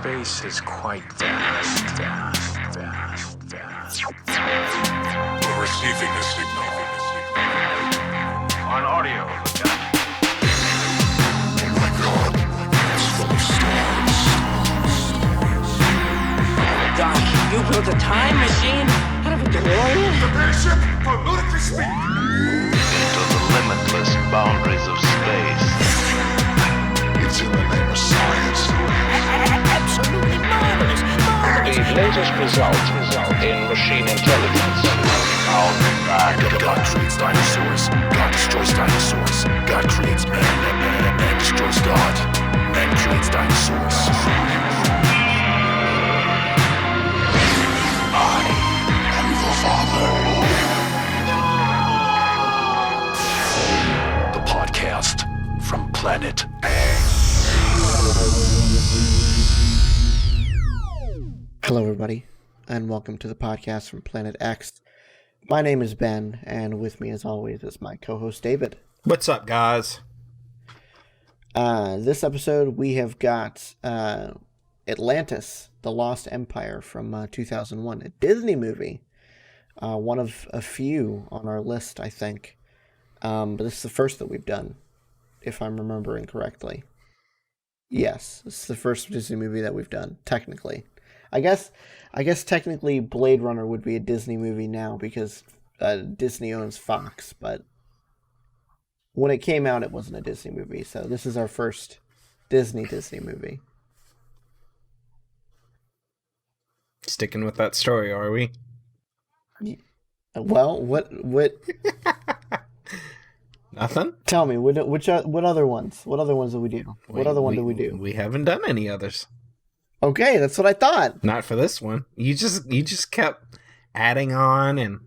Space is quite vast. We're receiving a signal. On audio, Oh my God, it's full of stars. Doc, you built a time machine out of a DeLorean? Prepare ship for ludicrous speed. Into the limitless boundaries of space. It's in the name of science. Absolutely marvelous. The latest result in machine intelligence. I'll be back. God creates dinosaurs. God destroys dinosaurs. God creates man. Man destroys God. Man creates dinosaurs. I am the Father. The podcast from Planet X. Hello, everybody, and welcome to the podcast from Planet X. My name is Ben, and with me, as always, is my co-host David. What's up, guys? This episode, we have got Atlantis, The Lost Empire from 2001, a Disney movie. One of a few on our list, I think. But this is the first that we've done, if I'm remembering correctly. Yes, this is the first Disney movie that we've done, technically. I guess technically Blade Runner would be a Disney movie now because Disney owns Fox, but when it came out, it wasn't a Disney movie, so this is our first Disney movie. Sticking with that story, are we? Well, what? Nothing? Tell me, what other ones? What other ones do we do? What other one do we do? We haven't done any others. Okay, that's what I thought. Not for this one. You just kept adding on and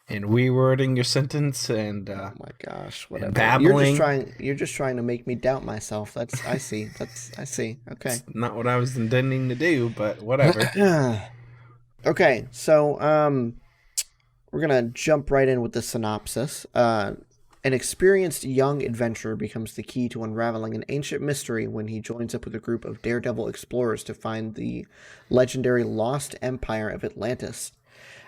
rewording your sentence and Oh my gosh, whatever. babbling. You're just trying to make me doubt myself. I see. Okay. It's not what I was intending to do, but whatever. Okay, so we're gonna jump right in with the synopsis. An experienced young adventurer becomes the key to unraveling an ancient mystery when he joins up with a group of daredevil explorers to find the legendary lost empire of Atlantis.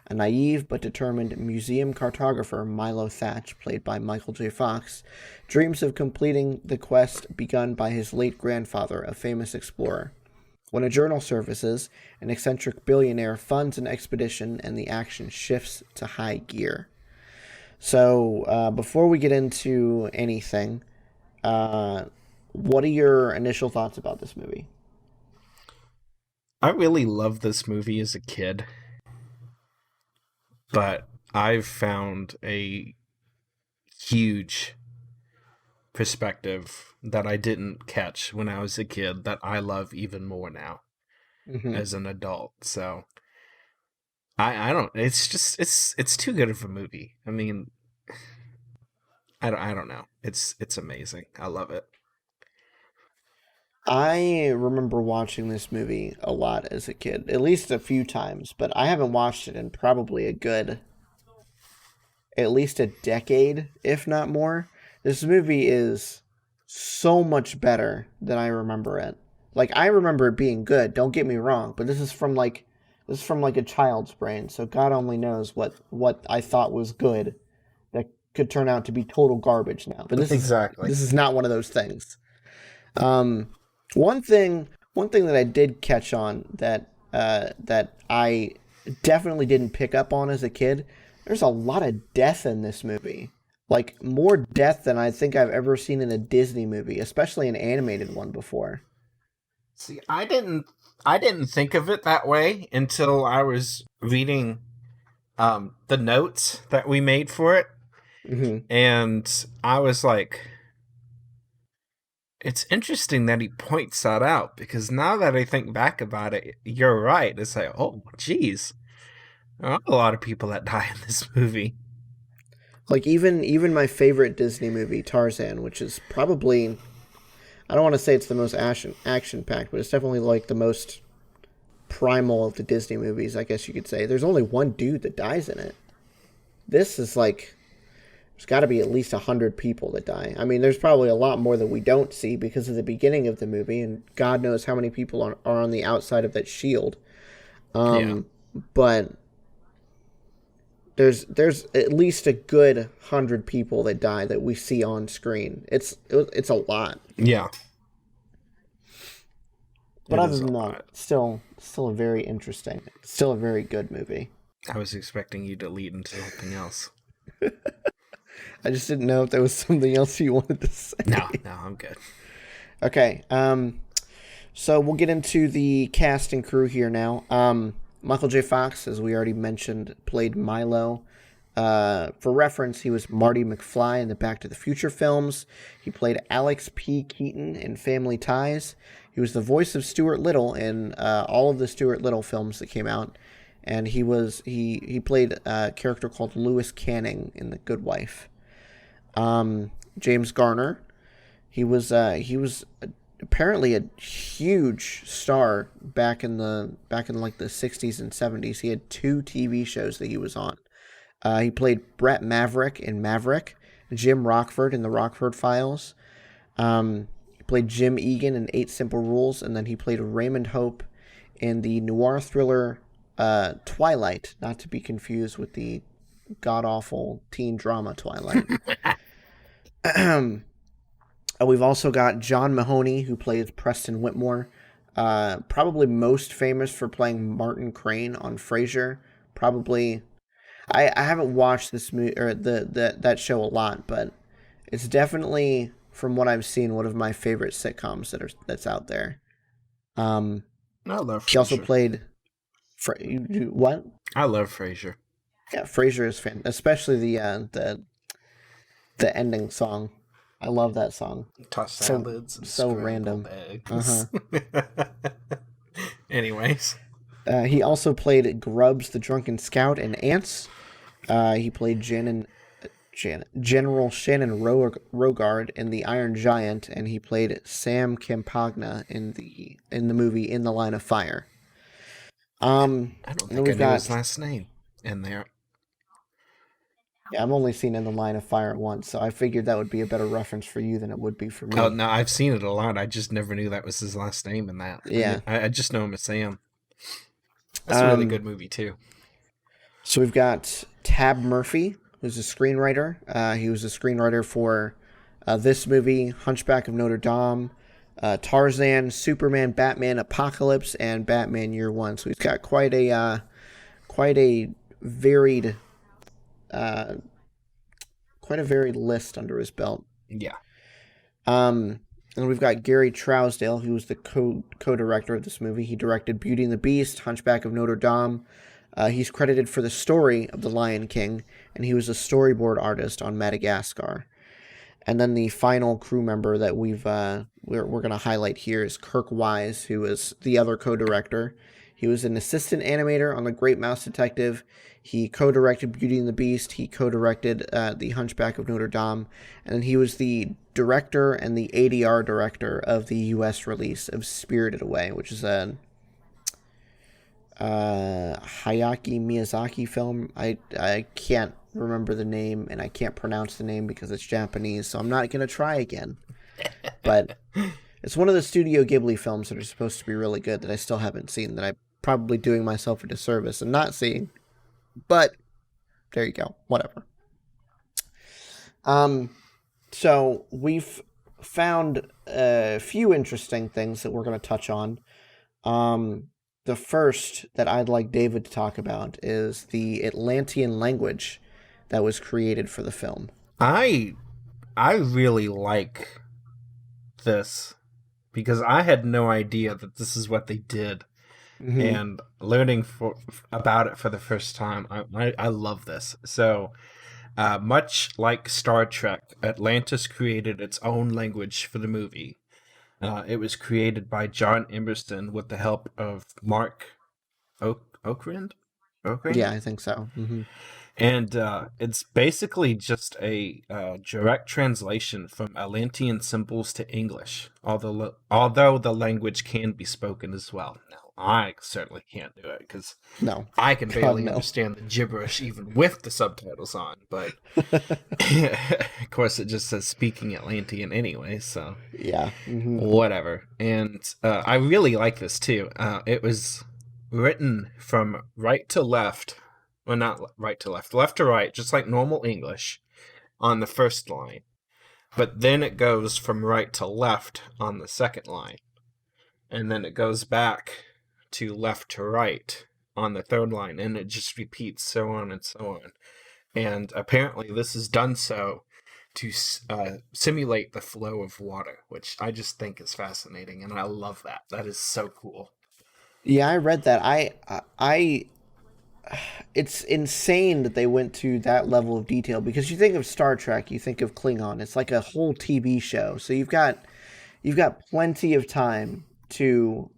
A naive but determined museum cartographer, Milo Thatch, played by Michael J. Fox, dreams of completing the quest begun by his late grandfather, a famous explorer. When a journal surfaces, an eccentric billionaire funds an expedition and the action shifts to high gear. So, before we get into anything, what are your initial thoughts about this movie? I really loved this movie as a kid, but I've found a huge perspective that I didn't catch when I was a kid that I love even more now as an adult. So I don't. It's just it's too good of a movie. I mean, I don't know. It's amazing. I love it. I remember watching this movie a lot as a kid, at least a few times, but I haven't watched it in probably at least a decade, if not more. This movie is so much better than I remember it. Like, I remember it being good, don't get me wrong, but this is from like a child's brain, so God only knows what I thought was good that could turn out to be total garbage now. But this is not one of those things. One thing that I did catch on that I definitely didn't pick up on as a kid, there's a lot of death in this movie. Like, more death than I think I've ever seen in a Disney movie, especially an animated one before. See, I didn't think of it that way until I was reading the notes that we made for it. Mm-hmm. And I was like, it's interesting that he points that out, because now that I think back about it, you're right. It's like, oh, geez. There are a lot of people that die in this movie. Like, even my favorite Disney movie, Tarzan, which is probably, I don't want to say it's the most action-packed, but it's definitely like the most primal of the Disney movies, I guess you could say. There's only one dude that dies in it. This is like, there's got to be at least 100 people that die. I mean, there's probably a lot more that we don't see because of the beginning of the movie, and God knows how many people are on the outside of that shield. But there's at least a good 100 people that die that we see on screen. It's a lot. Yeah. But other than that, still a very interesting, still a very good movie. I was expecting you to lead into something else. I just didn't know if there was something else you wanted to say. No, I'm good. Okay, so we'll get into the cast and crew here now. Michael J. Fox, as we already mentioned, played Milo. For reference, he was Marty McFly in the Back to the Future films. He played Alex P. Keaton in Family Ties. He was the voice of Stuart Little in all of the Stuart Little films that came out. And he played a character called Lewis Canning in The Good Wife. James Garner, he was apparently a huge star back in like the 60s and 70s. He had 2 TV shows that he was on. He played Brett Maverick in Maverick, Jim Rockford in The Rockford Files. He played Jim Egan in 8 Simple Rules, and then he played Raymond Hope in the noir thriller Twilight, not to be confused with the god-awful teen drama Twilight. We've also got John Mahoney, who plays Preston Whitmore, probably most famous for playing Martin Crane on Frasier. Probably, I haven't watched this movie or that show a lot, but it's definitely, from what I've seen, one of my favorite sitcoms that's out there. I love Frasier. He also played. What? I love Frasier. Yeah, Frasier is fan, especially the ending song. I love that song. Toss salads. So random. Eggs. Anyways. He also played Grubbs the Drunken Scout in Ants. He played General Shannon Rogard in The Iron Giant, and he played Sam Campagna in the movie In the Line of Fire. I don't think I knew his last name in there. Yeah, I've only seen In the Line of Fire once, so I figured that would be a better reference for you than it would be for me. Oh, no, I've seen it a lot. I just never knew that was his last name in that. Yeah. I just know him as Sam. That's a really good movie, too. So we've got Tab Murphy, who's a screenwriter. He was a screenwriter for this movie, Hunchback of Notre Dame, Tarzan, Superman, Batman, Apocalypse, and Batman Year One. So he's got quite a varied list under his belt. Yeah. And we've got Gary Trousdale, who was the co-director of this movie. He directed Beauty and the Beast, Hunchback of Notre Dame. He's credited for the story of The Lion King, and he was a storyboard artist on Madagascar. And then the final crew member that we're going to highlight here is Kirk Wise, who is the other co-director. He was an assistant animator on The Great Mouse Detective. He co-directed Beauty and the Beast. He co-directed The Hunchback of Notre Dame. And then he was the director and the ADR director of the U.S. release of Spirited Away, which is a Hayaki Miyazaki film. I can't remember the name, and I can't pronounce the name because it's Japanese, so I'm not going to try again. But it's one of the Studio Ghibli films that are supposed to be really good that I still haven't seen, that I'm probably doing myself a disservice and not seeing. But there you go. Whatever. So we've found a few interesting things that we're going to touch on. The first that I'd like David to talk about is the Atlantean language that was created for the film. I really like this because I had no idea that this is what they did. Mm-hmm. And learning about it for the first time, I love this. So, much like Star Trek, Atlantis created its own language for the movie. It was created by John Emerson with the help of Mark Okrand? Yeah, I think so. Mm-hmm. And it's basically just a direct translation from Atlantean symbols to English, although the language can be spoken as well. Now, I certainly can't do it because No. I can God, barely no. understand the gibberish even with the subtitles on. But of course, it just says speaking Atlantean anyway, so Yeah. whatever. And I really like this too. It was written from right to left. Well, not right to left to right, just like normal English on the first line. But then it goes from right to left on the second line. And then it goes back to left to right on the third line. And it just repeats so on and so on. And apparently this is done so to simulate the flow of water, which I just think is fascinating. And I love that. That is so cool. Yeah, I read that. It's insane that they went to that level of detail because you think of Star Trek, you think of Klingon. It's like a whole TV show. So you've got plenty of time to,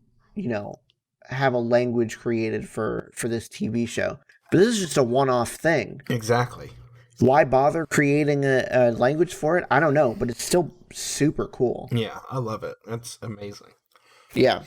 have a language created for this TV show. But this is just a one-off thing. Exactly. Why bother creating a language for it? I don't know, but it's still super cool. Yeah, I love it. That's amazing. Yeah.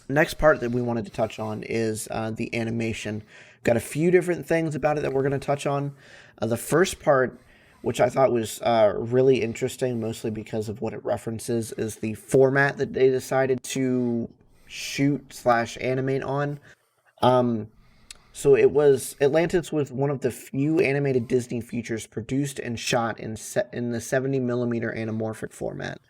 Next part that we wanted to touch on is the animation. Got a few different things about it that we're going to touch on. The first part, which I thought was really interesting, mostly because of what it references, is the format that they decided to shoot/animate on. So Atlantis was one of the few animated Disney features produced and shot in the 70mm anamorphic format.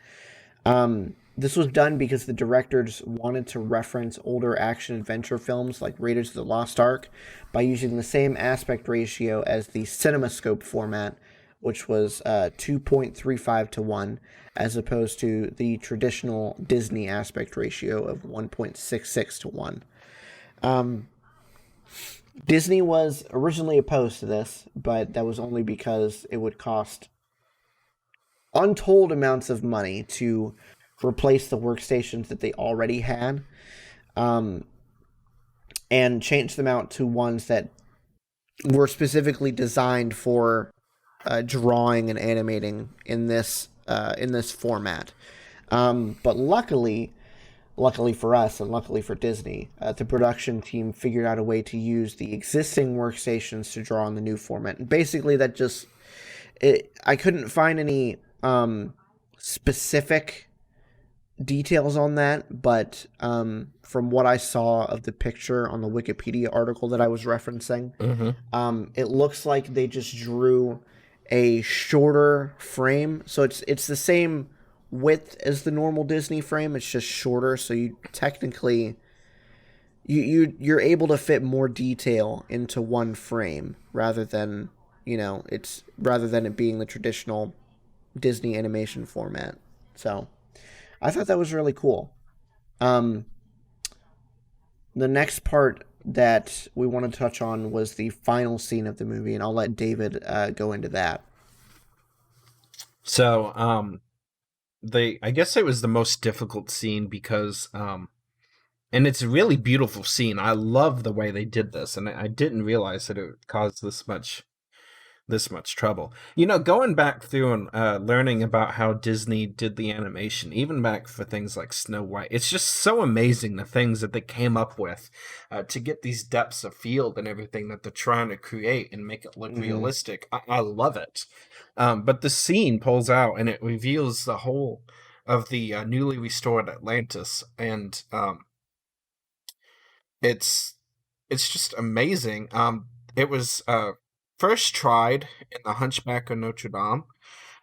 This was done because the directors wanted to reference older action-adventure films like Raiders of the Lost Ark by using the same aspect ratio as the CinemaScope format, which was 2.35 to 1, as opposed to the traditional Disney aspect ratio of 1.66 to 1. Disney was originally opposed to this, but that was only because it would cost untold amounts of money to replace the workstations that they already had, and change them out to ones that were specifically designed for drawing and animating in this format. But luckily for us and luckily for Disney, the production team figured out a way to use the existing workstations to draw in the new format. And basically that I couldn't find any specific details on that, but from what I saw of the picture on the Wikipedia article that I was referencing, it looks like they just drew a shorter frame. So it's the same width as the normal Disney frame, it's just shorter, so you technically you're able to fit more detail into one frame rather than it being the traditional Disney animation format. So I thought that was really cool. The next part that we want to touch on was the final scene of the movie, and I'll let David go into that. So, I guess it was the most difficult scene because, and it's a really beautiful scene. I love the way they did this, and I didn't realize that it would cause this much trouble. Going back through and learning about how Disney did the animation, even back for things like Snow White, it's just so amazing the things that they came up with to get these depths of field and everything that they're trying to create and make it look realistic. I love it. But the scene pulls out and it reveals the whole of the newly restored Atlantis, and it's just amazing. It was first tried in The Hunchback of Notre Dame,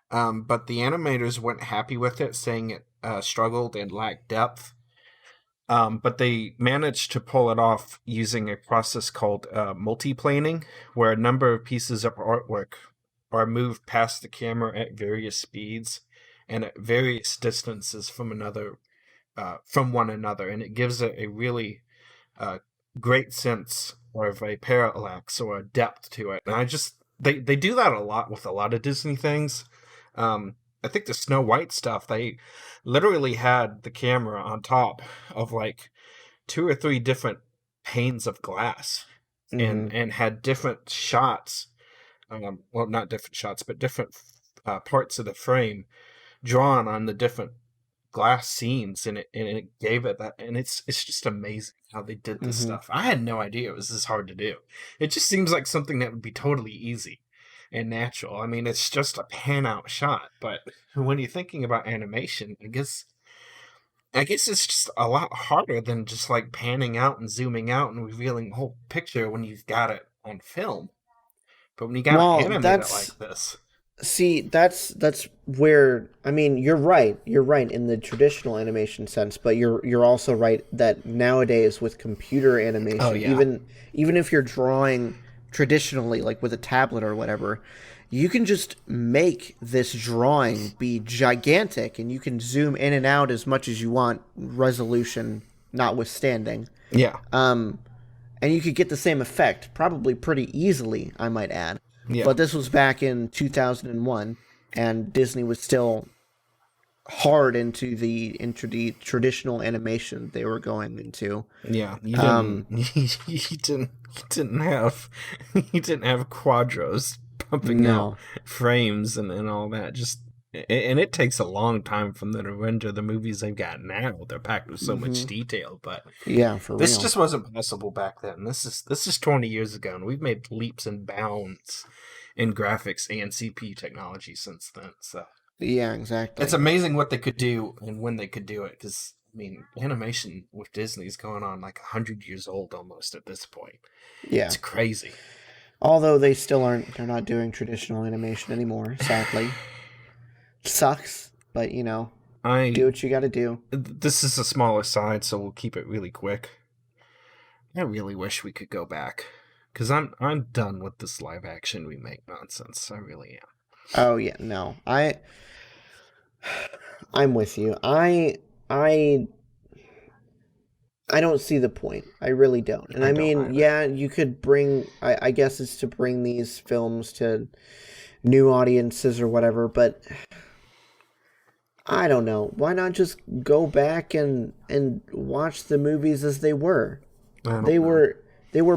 but the animators weren't happy with it, saying it struggled and lacked depth. But they managed to pull it off using a process called multiplaning, where a number of pieces of artwork are moved past the camera at various speeds and at various distances from one another, and it gives it a really great sense of a parallax or a depth to it. And they do that a lot with a lot of Disney things. I think the Snow White stuff, they literally had the camera on top of like 2 or 3 different panes of glass, and had different shots. Well, not different shots, but different parts of the frame drawn on the different glass scenes, and it gave it that, and it's just amazing how they did this stuff. I had no idea it was this hard to do. It just seems like something that would be totally easy and natural. I mean, it's just a pan out shot, but when you're thinking about animation, I guess it's just a lot harder than just like panning out and zooming out and revealing the whole picture when you've got it on film. But when you got to animate it like this. See, that's where, I mean, you're right in the traditional animation sense, but you're also right that nowadays with computer animation, even if you're drawing traditionally, like with a tablet or whatever, you can just make this drawing be gigantic, and you can zoom in and out as much as you want, resolution notwithstanding. Yeah. And you could get the same effect probably pretty easily, I might add. Yeah. But this was back in 2001, and Disney was still hard into the traditional animation they were going into. Yeah, you didn't have quadros pumping out frames and all that. And it takes a long time for them to render the movies they've got now. They're packed with so much detail, but yeah, for this real. just wasn't possible back then. This is 20 years ago, and we've made leaps and bounds in graphics and CPU technology since then. So yeah, exactly. it's amazing what they could do and when they could do it. Because I mean, animation with Disney's going on like 100 years old almost at this point. Yeah, it's crazy. Although they still aren't, they're not doing traditional animation anymore. Sadly. Sucks, but do what you gotta do. This is a smaller side, so we'll keep it really quick. I really wish we could go back, because I'm done with this live action remake nonsense. I really am. Oh yeah, no, I'm with you. I don't see the point. I really don't. And I mean, either. Yeah, you could bring. I guess it's to bring these films to new audiences or whatever, but I don't know. Why not just go back and watch the movies as they were? They were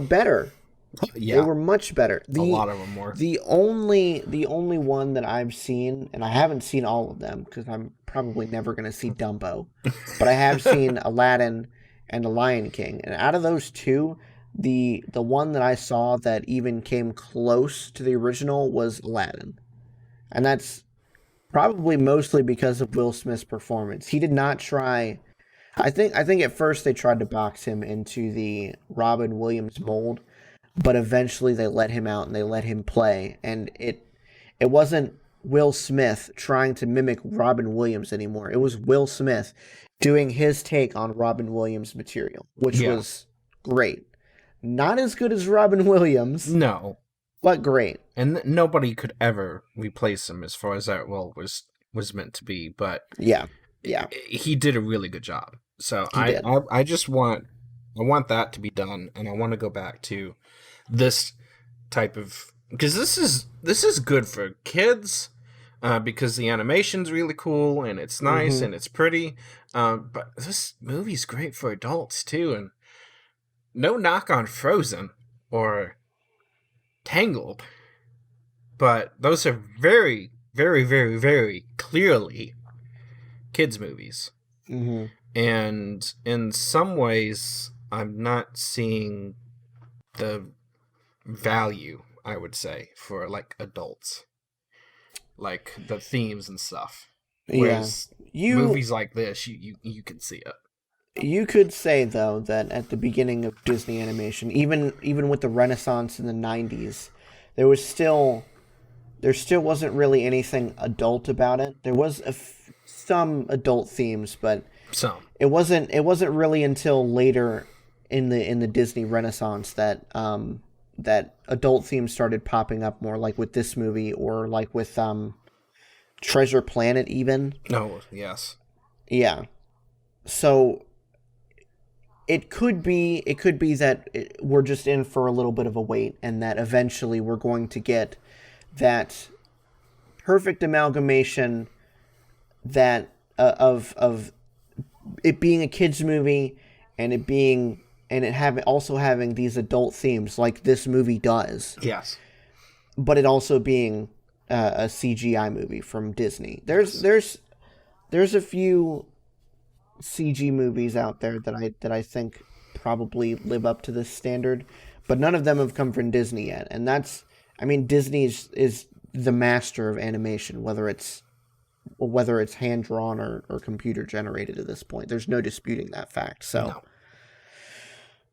better. Yeah. They were much better. A lot of them were. The only one that I've seen, and I haven't seen all of them because I'm probably never going to see Dumbo, but I have seen Aladdin and The Lion King. And out of those two, the one that I saw that even came close to the original was Aladdin. And that's probably mostly because of Will Smith's performance. He did not try. I think at first they tried to box him into the Robin Williams mold, but eventually they let him out and they let him play. And it wasn't Will Smith trying to mimic Robin Williams anymore. It was Will Smith doing his take on Robin Williams material, which was great. Not as good as Robin Williams. No. But great. And nobody could ever replace him as far as that role was meant to be. But yeah. He did a really good job. So I want that to be done, and I want to go back to this type of, because this is good for kids, because the animation's really cool and it's nice and it's pretty. But this movie's great for adults too, and no knock on Frozen or Tangled, but those are very, very, very, very clearly kids' movies. Mm-hmm. And in some ways, I'm not seeing the value, I would say, for like adults, like the themes and stuff. Whereas movies like this, you can see it. You could say, though, that at the beginning of Disney animation, even with the Renaissance in the 90s, there still wasn't really anything adult about it. There was some adult themes, but it wasn't really until later in the Disney Renaissance that that adult themes started popping up more, like with this movie or like with Treasure Planet even. Oh, yes. Yeah. So it could be that we're just in for a little bit of a wait, and that eventually we're going to get that perfect amalgamation that of it being a kids movie and it also having these adult themes like this movie does. Yes. But it also being a CGI movie from Disney. There's a few CG movies out there that I think probably live up to this standard, but none of them have come from Disney yet. And that's, I mean, Disney is the master of animation, whether it's hand drawn or computer generated at this point. There's no disputing that fact. So,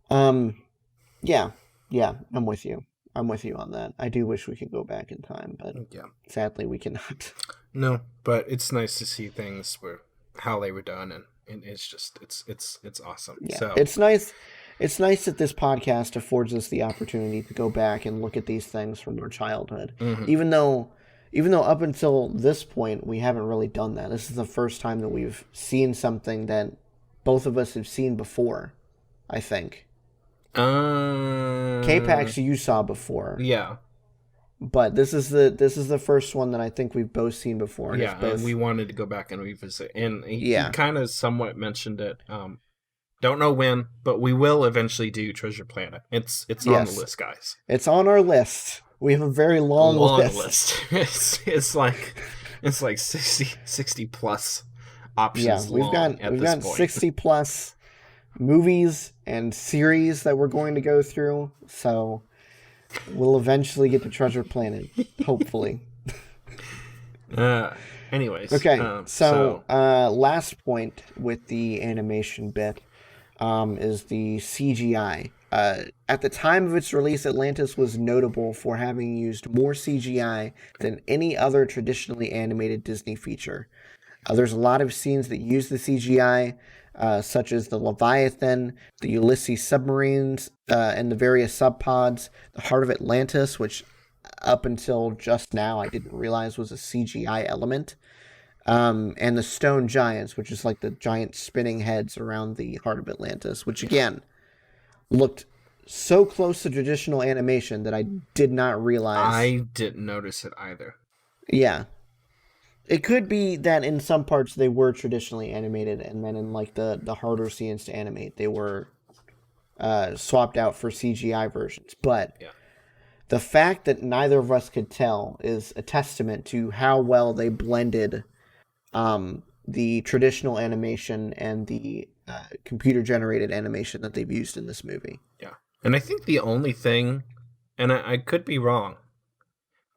yeah, I'm with you. I'm with you on that. I do wish we could go back in time, but sadly we cannot. No, but it's nice to see things where how they were done, and it's just it's awesome. Yeah, so it's nice. It's nice that this podcast affords us the opportunity to go back and look at these things from our childhood, even though up until this point we haven't really done that. This is the first time that we've seen something that both of us have seen before, I think. K-Pax you saw before. Yeah. But this is the first one that I think we've both seen before. And and we wanted to go back and revisit. And he kind of somewhat mentioned it. Don't know when, but we will eventually do Treasure Planet. It's on the list, guys. It's on our list. We have a very long list. it's like 60 plus options. Yeah, we've got 60 plus movies and series that we're going to go through, so we'll eventually get to Treasure Planet, hopefully. Anyways. Okay, so last point with the animation bit is the CGI. At the time of its release, Atlantis was notable for having used more CGI than any other traditionally animated Disney feature. There's a lot of scenes that use the CGI, such as the Leviathan, the Ulysses submarines, and the various subpods, the Heart of Atlantis, which up until just now I didn't realize was a CGI element, and the Stone Giants, which is like the giant spinning heads around the Heart of Atlantis, which again looked so close to traditional animation that I did not realize. I didn't notice it either. Yeah. It could be that in some parts they were traditionally animated, and then in like the harder scenes to animate, they were swapped out for CGI versions. But the fact that neither of us could tell is a testament to how well they blended the traditional animation and the computer-generated animation that they've used in this movie. Yeah. And I think the only thing, and I could be wrong,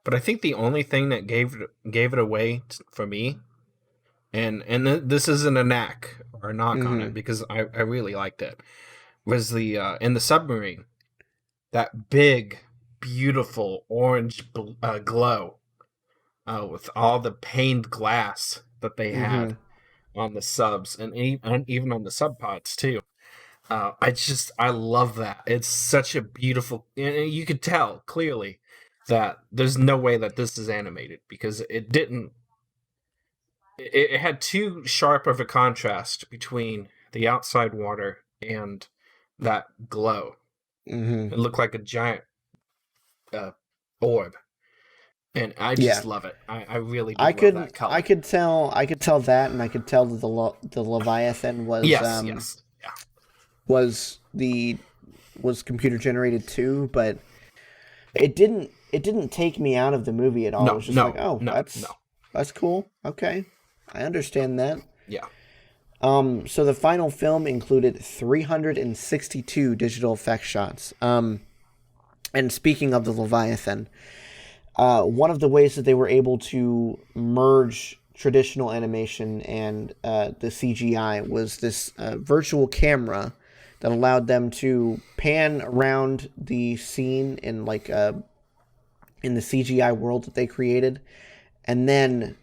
but I think the only thing that gave it away for me, and this isn't a knack or a knock on it, because I really liked it, was the in the submarine, that big, beautiful orange glow with all the paned glass that they had on the subs and even on the sub pods too. I love that. It's such a beautiful, and you could tell clearly that there's no way that this is animated, because it had too sharp of a contrast between the outside water and that glow. It looked like a giant orb, and I just love it. I really do love that color. I could tell that, and I could tell that the Leviathan was was computer generated too, but it didn't take me out of the movie at all. It was just that's cool. Okay, I understand that. Yeah. So the final film included 362 digital effects shots. And speaking of the Leviathan, one of the ways that they were able to merge traditional animation and the CGI was this virtual camera that allowed them to pan around the scene in in the CGI world that they created, and then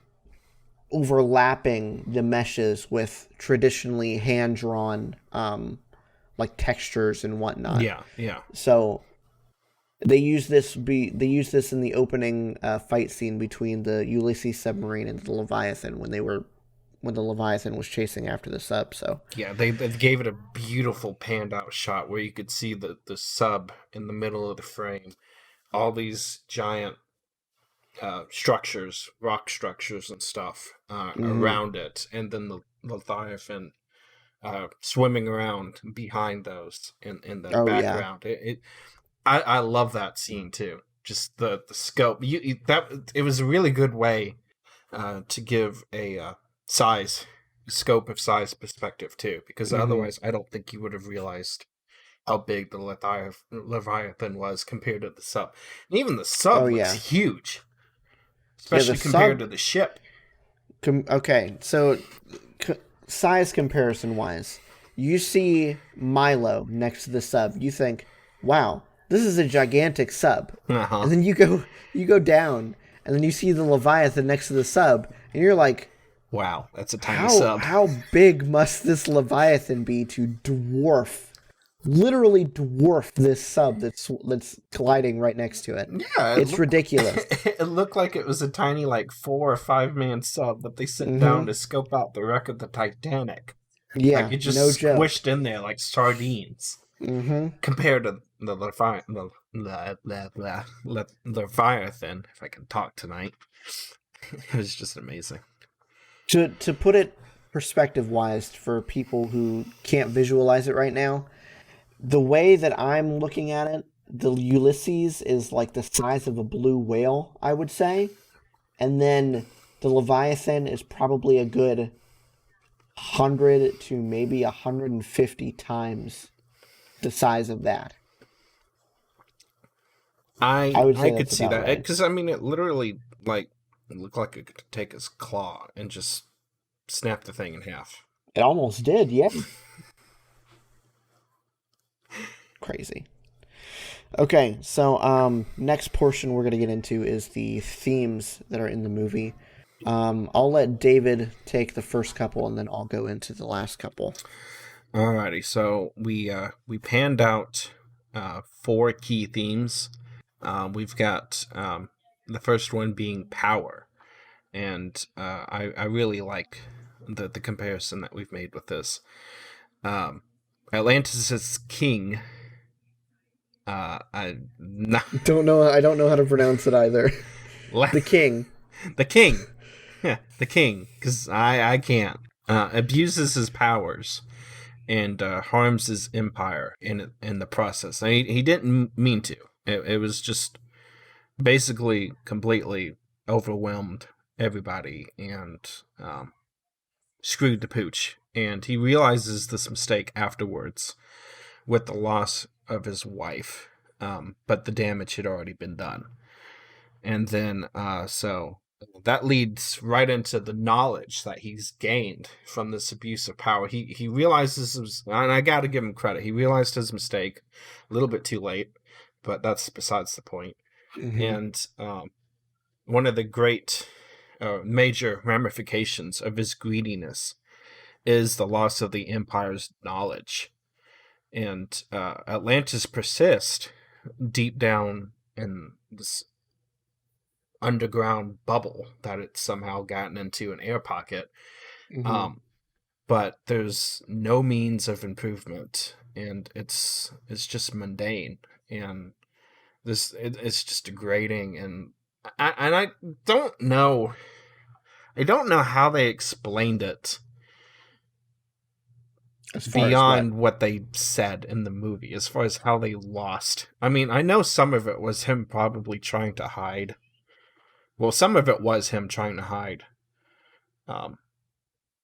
overlapping the meshes with traditionally hand-drawn textures and whatnot. Yeah. So they use this in the opening fight scene between the Ulysses submarine and the Leviathan when the Leviathan was chasing after the sub. So yeah, they gave it a beautiful panned out shot where you could see the sub in the middle of the frame, all these giant structures, rock structures and stuff around it, and then the Leviathan swimming around behind those in the background. Yeah. I love that scene too. Just the scope. It was a really good way to give a size scope of size perspective too, because Mhm. otherwise I don't think you would have realized how big the Leviathan was compared to the sub. And even the sub Oh, looks yeah. huge, Yeah, the especially compared sub. to the ship. Okay, so size comparison wise, you see Milo next to the sub, you think, "Wow, this is a gigantic sub," Uh-huh. and then you go down, and then you see the Leviathan next to the sub, and you're like, Wow, that's a tiny "How sub. how big must this Leviathan be to literally dwarf this sub that's colliding right next to it?" Yeah, It's ridiculous. It looked like it was a tiny, like, 4 or 5 man sub that they sat Mm-hmm. down to scope out the wreck of the Titanic. Yeah, Like, it just no joke. squished in there like sardines. Mm-hmm. Compared to the Leviathan, if I can talk tonight. It was just amazing. To put it perspective wise for people who can't visualize it right now, the way that I'm looking at it, the Ulysses is like the size of a blue whale, I would say, and then the Leviathan is probably a good 100 to maybe 150 times the size of that. I would say could that's see about that right. because I mean it literally like it looked like it could take his claw and just snap the thing in half. It almost did, yeah. Crazy. Okay, so next portion we're going to get into is the themes that are in the movie. I'll let David take the first couple, and then I'll go into the last couple. Alrighty, so we panned out 4 key themes. We've got the first one being power, and I really like the comparison that we've made with this. Atlantis' king. I don't know. I don't know how to pronounce it either. The king. The king. Yeah, the king, because I can't. Abuses his powers and harms his empire in the process. He didn't mean to. It was just basically completely overwhelmed everybody and screwed the pooch. And he realizes this mistake afterwards with the loss of his wife, but the damage had already been done. And then, so that leads right into the knowledge that he's gained from this abuse of power. He realizes, and I got to give him credit, he realized his mistake a little bit too late, but that's besides the point. Mm-hmm. And one of the great major ramifications of his greediness is the loss of the Empire's knowledge. And Atlantis persists deep down in this underground bubble that it's somehow gotten into, an air pocket. Mm-hmm. But there's no means of improvement, and it's just mundane, and it's just degrading, and I don't know how they explained it beyond what they said in the movie, as far as how they lost. I mean, I know some of it was him probably trying to hide. Well, some of it was him trying to hide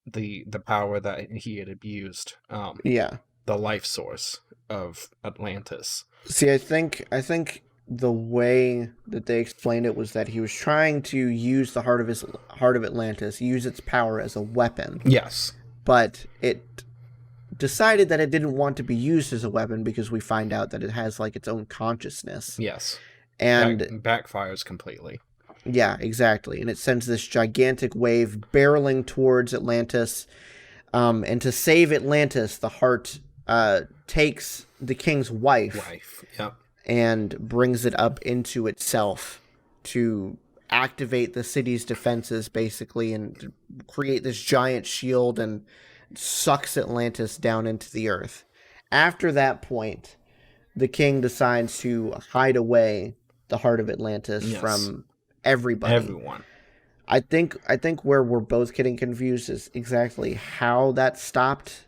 the power that he had abused. The life source of Atlantis. See, I think the way that they explained it was that he was trying to use the heart of Atlantis, use its power as a weapon. Yes. But it decided that it didn't want to be used as a weapon because we find out that it has like its own consciousness. Yes. And backfires completely. Yeah, exactly. And it sends this gigantic wave barreling towards Atlantis. And to save Atlantis, the heart takes the king's wife. Yep. And brings it up into itself to activate the city's defenses, basically, and create this giant shield and sucks Atlantis down into the earth. After that point, the king decides to hide away the heart of Atlantis from everybody. Everyone. I think where we're both getting confused is exactly how that stopped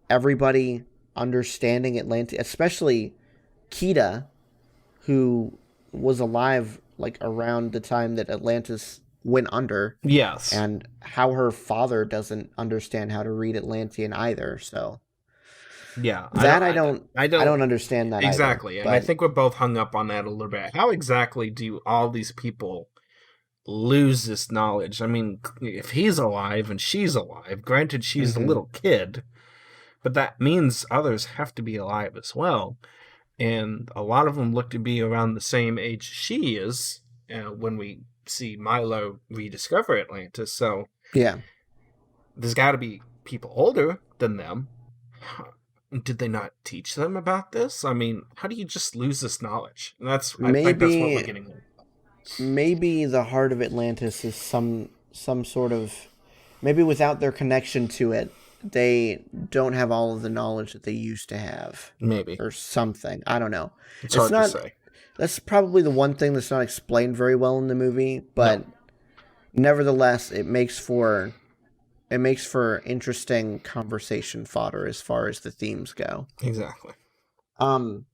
everybody understanding Atlantis, especially Kita, who was alive like around the time that Atlantis went under. Yes. And how her father doesn't understand how to read Atlantean either. So yeah, I don't understand that exactly. either, And I think we're both hung up on that a little bit. How exactly do all these people lose this knowledge? I mean, if he's alive and she's alive, granted she's a little kid, but that means others have to be alive as well. And a lot of them look to be around the same age she is when we see Milo rediscover Atlantis. So yeah, there's got to be people older than them. Did they not teach them about this? I mean, how do you just lose this knowledge? And I think that's what we're getting at. Maybe the heart of Atlantis is some sort of, maybe without their connection to it, they don't have all of the knowledge that they used to have. Maybe. Or something. I don't know. It's hard to say. That's probably the one thing that's not explained very well in the movie, but nevertheless, it makes for interesting conversation fodder as far as the themes go. Exactly. And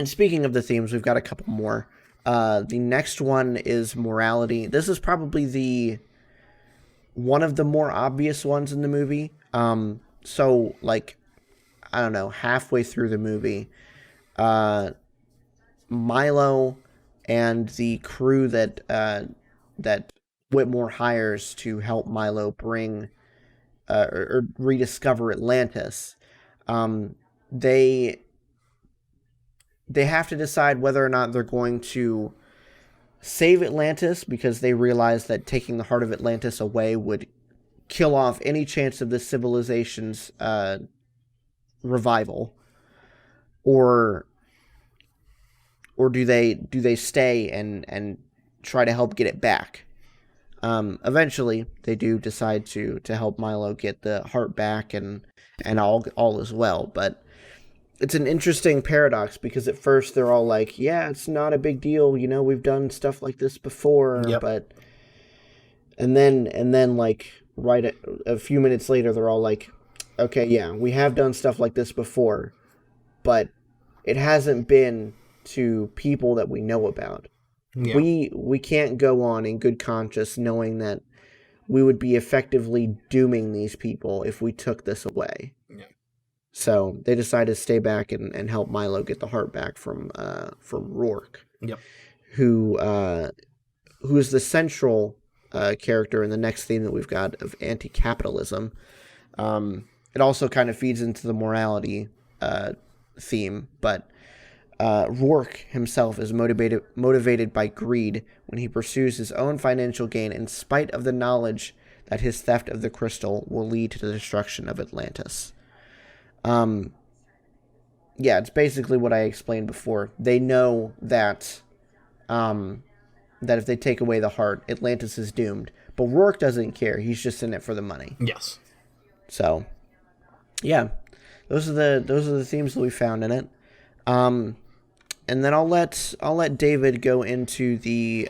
speaking of the themes, we've got a couple more. The next one is morality. This is probably one of the more obvious ones in the movie. So like, I don't know, halfway through the movie, Milo and the crew that Whitmore hires to help Milo bring or rediscover Atlantis, they have to decide whether or not they're going to save Atlantis, because they realize that taking the heart of Atlantis away would kill off any chance of this civilization's revival, or do they stay and try to help get it back. Eventually, they do decide to help Milo get the heart back, and all is well. But it's an interesting paradox, because at first they're all like, yeah, it's not a big deal, you know, we've done stuff like this before. Yep. But and then like a few minutes later, they're all like, okay, yeah, we have done stuff like this before, but it hasn't been to people that we know about. Yeah. We can't go on in good conscience knowing that we would be effectively dooming these people if we took this away. Yeah. So they decided to stay back and help Milo get the heart back from Rourke. Yep. Who is the central character in the next theme that we've got of anti-capitalism. It also kind of feeds into the morality theme, but Rourke himself is motivated by greed when he pursues his own financial gain in spite of the knowledge that his theft of the crystal will lead to the destruction of Atlantis. Yeah, it's basically what I explained before. They know that that if they take away the heart, Atlantis is doomed. But Rourke doesn't care. He's just in it for the money. Yes. So, yeah, those are the themes that we found in it. And then I'll let David go into the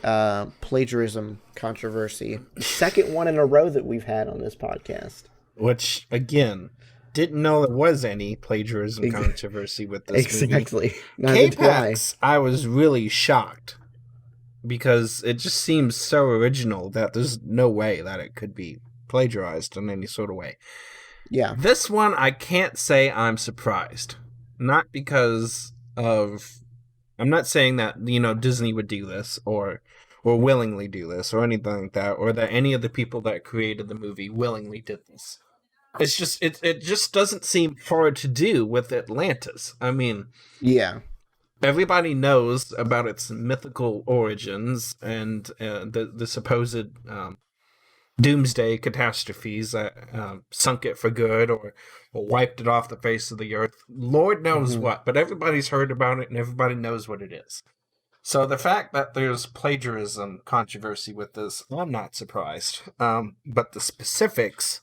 plagiarism controversy. Second one in a row that we've had on this podcast. Which, again, didn't know there was any plagiarism controversy with this movie. Exactly. K-Pax, I was really shocked, because it just seems so original that there's no way that it could be plagiarized in any sort of way. Yeah. This one, I can't say I'm surprised. Not because of... I'm not saying that, Disney would do this, or willingly do this, or anything like that, or that any of the people that created the movie willingly did this. It's just, it just doesn't seem hard to do with Atlantis. I mean... Yeah. Everybody knows about its mythical origins and the supposed doomsday catastrophes that sunk it for good or wiped it off the face of the earth. Lord knows what, but everybody's heard about it and everybody knows what it is. So the fact that there's plagiarism controversy with this, I'm not surprised. But the specifics...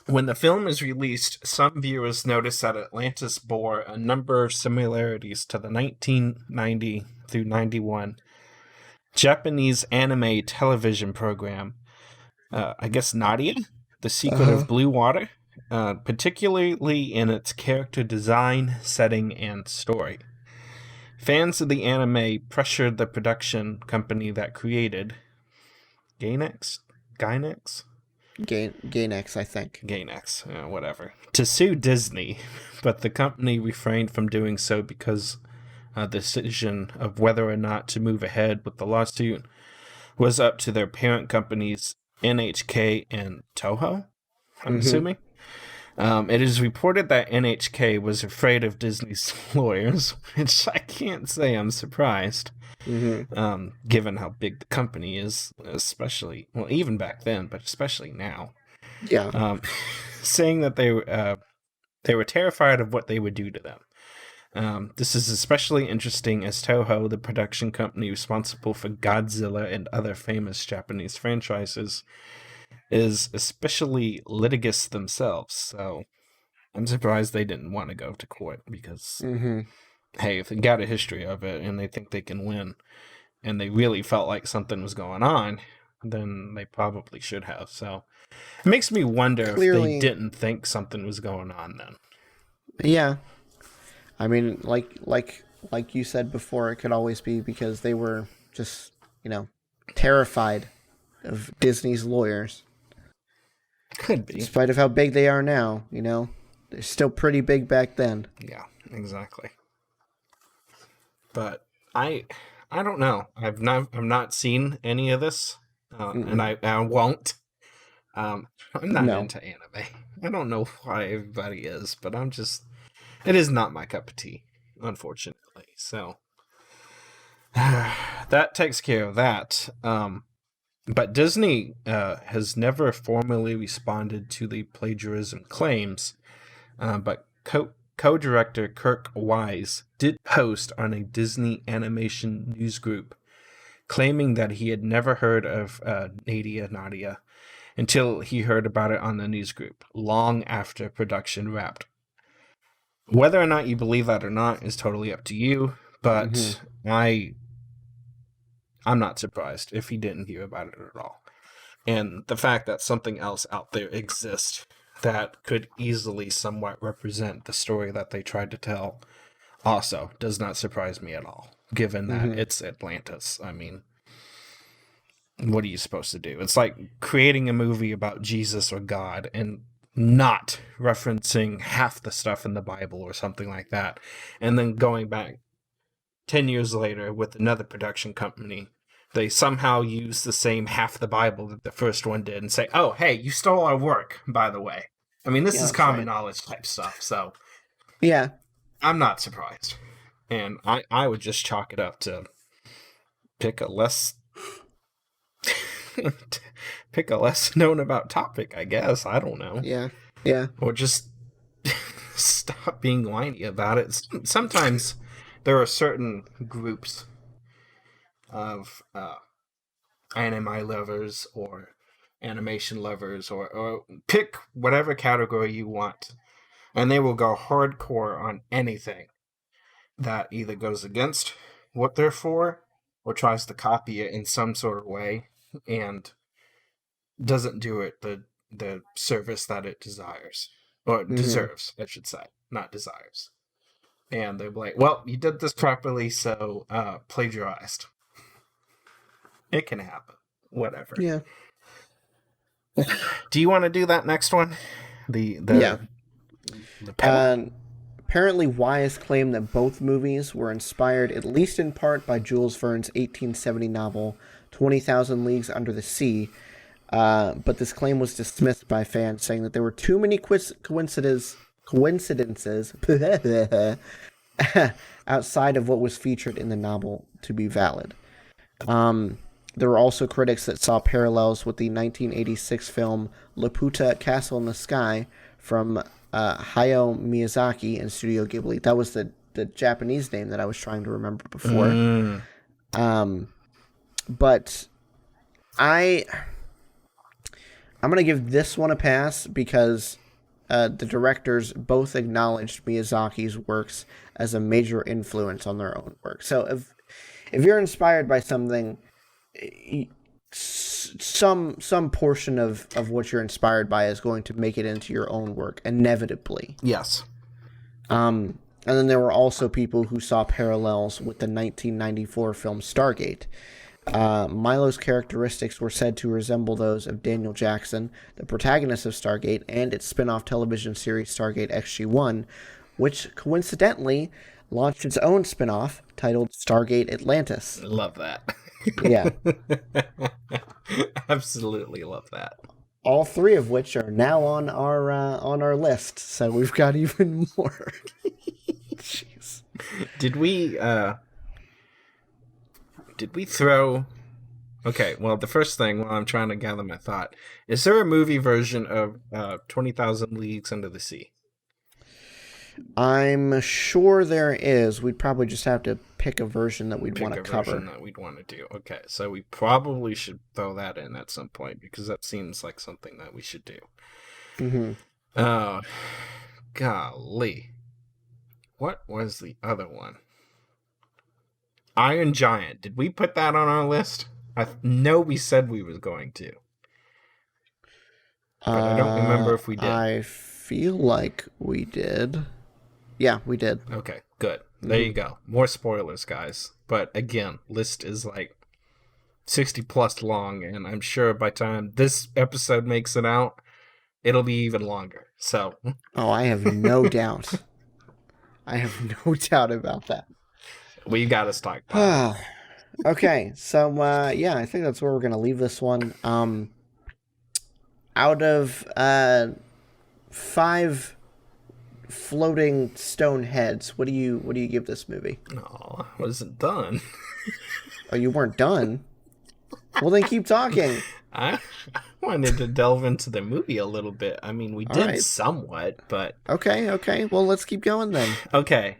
When the film is released, some viewers noticed that Atlantis bore a number of similarities to the 1990 through 91 Japanese anime television program, I guess Nadia, The Secret of Blue Water, particularly in its character design, setting, and story. Fans of the anime pressured the production company that created Gainax, Gainax, I think. Gainax, whatever, to sue Disney, but the company refrained from doing so because the decision of whether or not to move ahead with the lawsuit was up to their parent companies, NHK and Toho, I'm assuming. It is reported that NHK was afraid of Disney's lawyers, which I can't say I'm surprised, given how big the company is, especially, well, even back then, but especially now. Yeah. Saying that they were terrified of what they would do to them. This is especially interesting as Toho, the production company responsible for Godzilla and other famous Japanese franchises, is especially litigious themselves. So I'm surprised they didn't want to go to court because, hey, if they got a history of it and they think they can win and they really felt like something was going on, then they probably should have. So it makes me wonder if they didn't think something was going on then. Yeah. I mean, like you said before, it could always be because they were just, terrified of Disney's lawyers. Could be. In spite of how big they are now, they're still pretty big back then. Yeah, exactly. But I don't know. I've not seen any of this, and I won't. I'm not into anime. I don't know why everybody is, but it is not my cup of tea, unfortunately. So that takes care of that. But Disney has never formally responded to the plagiarism claims, but co-director Kirk Wise did post on a Disney animation news group claiming that he had never heard of Nadia until he heard about it on the news group, long after production wrapped. Whether or not you believe that or not is totally up to you, but I'm not surprised if he didn't hear about it at all. And the fact that something else out there exists that could easily somewhat represent the story that they tried to tell also does not surprise me at all, given that it's Atlantis. I mean, what are you supposed to do? It's like creating a movie about Jesus or God and not referencing half the stuff in the Bible or something like that, and then going back 10 years later with another production company, they somehow use the same half the Bible that the first one did and say, oh, hey, you stole our work, by the way. I mean, this is common knowledge type stuff, so yeah, I'm not surprised. And I would just chalk it up to pick a less known about topic, I guess. I don't know. Yeah. Or just stop being whiny about it. Sometimes there are certain groups of anime lovers or animation lovers or pick whatever category you want, and they will go hardcore on anything that either goes against what they're for or tries to copy it in some sort of way and doesn't do it the service that it desires or deserves, I should say, not desires. And they're like, well, you did this properly, so plagiarized. It can happen. Whatever. Yeah. Do you want to do that next one? The apparently, Wise claimed that both movies were inspired, at least in part, by Jules Verne's 1870 novel 20,000 Leagues Under the Sea. But this claim was dismissed by fans, saying that there were too many coincidences outside of what was featured in the novel to be valid. There were also critics that saw parallels with the 1986 film Laputa Castle in the Sky from Hayao Miyazaki and Studio Ghibli. That was the Japanese name that I was trying to remember before. But I'm going to give this one a pass because the directors both acknowledged Miyazaki's works as a major influence on their own work. So if you're inspired by something, some portion of what you're inspired by is going to make it into your own work inevitably. Yes. And then there were also people who saw parallels with the 1994 film Stargate. Milo's characteristics were said to resemble those of Daniel Jackson, the protagonist of Stargate, and its spin-off television series Stargate XG-1, which coincidentally launched its own spin-off titled Stargate Atlantis. Love that. Yeah. Absolutely love that. All three of which are now on our list, so we've got even more. Jeez. Did we throw... Okay, well, the first thing, while I'm trying to gather my thought, is there a movie version of 20,000 Leagues Under the Sea? I'm sure there is. We'd probably just have to pick a version that we'd want to cover. Version that we'd want to do. Okay, so we probably should throw that in at some point, because that seems like something that we should do. Mm-hmm. Golly. What was the other one? Iron Giant. Did we put that on our list? I know we said we was going to. But I don't remember if we did. I feel like we did. Yeah, we did. Okay, good. There you go. More spoilers, guys. But again, list is like 60 plus long, and I'm sure by the time this episode makes it out, it'll be even longer. So. Oh, I have no doubt. I have no doubt about that. We got to stockpile. Okay, so yeah, I think that's where we're gonna leave this one. Out of 5 floating stone heads, what do you give this movie? Oh, I wasn't done. Oh, you weren't done? Well, then keep talking. I wanted to delve into the movie a little bit. I mean, we did somewhat, but... Okay. Well, let's keep going then. Okay.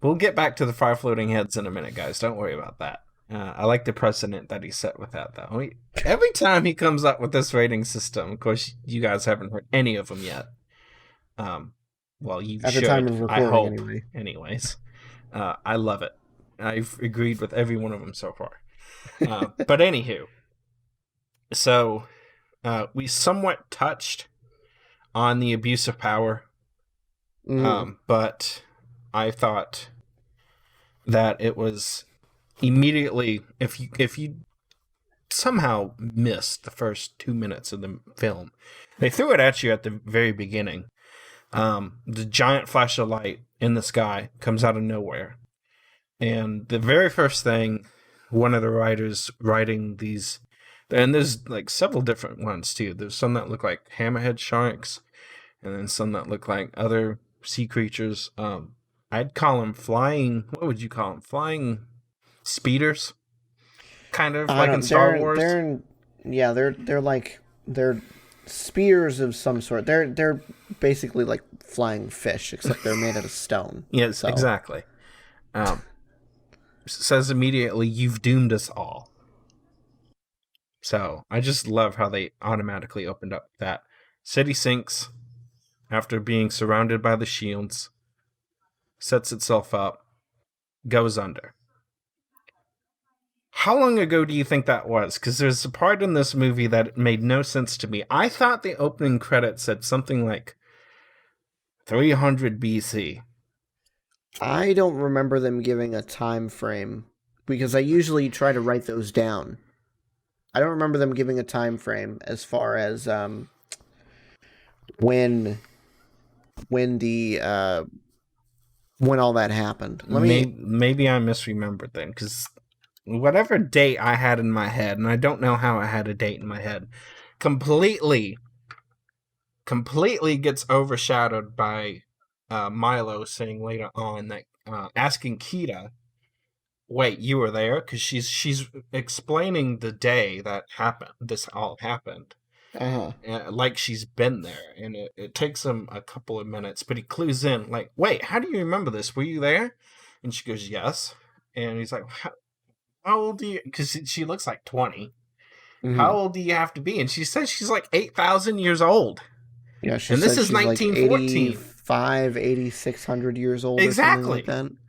We'll get back to the 5 floating heads in a minute, guys. Don't worry about that. I like the precedent that he set with that, though. Every time he comes up with this rating system, of course, you guys haven't heard any of them yet. Well, you at should. The time of recording, I hope. anyway. Anyways, I love it. I've agreed with every one of them so far. But anywho, so we somewhat touched on the abuse of power, but I thought that it was immediately, if you somehow missed the first 2 minutes of the film, they threw it at you at the very beginning. The giant flash of light in the sky comes out of nowhere. And the very first thing, one of the writers writing these, and there's like several different ones too. There's some that look like hammerhead sharks, and then some that look like other sea creatures. I'd call them flying, what would you call them? Flying speeders? Kind of like in Star Wars? They're spears of some sort. They're basically like flying fish, except they're made out of stone. Yes, so. Exactly. Says immediately, "You've doomed us all." So I just love how they automatically opened up that. City sinks after being surrounded by the shields, sets itself up, goes under. How long ago do you think that was? Because there's a part in this movie that made no sense to me. I thought the opening credits said something like 300 BC. I don't remember them giving a time frame, because I usually try to write those down. I don't remember them giving a time frame as far as when all that happened. Maybe I misremembered then, because whatever date I had in my head, and I don't know how I had a date in my head, completely gets overshadowed by Milo saying later on that, asking Kita, "Wait, you were there?" Because she's explaining the day that this all happened. Like she's been there, and it takes him a couple of minutes, but he clues in, like, "Wait, how do you remember this? Were you there?" And she goes, "Yes." And he's like, how old do you, because she looks like 20. How old do you have to be? And she says she's like 8,000 years old. Yeah, and this is 1914. Like 8,600 years old. Exactly. Or something like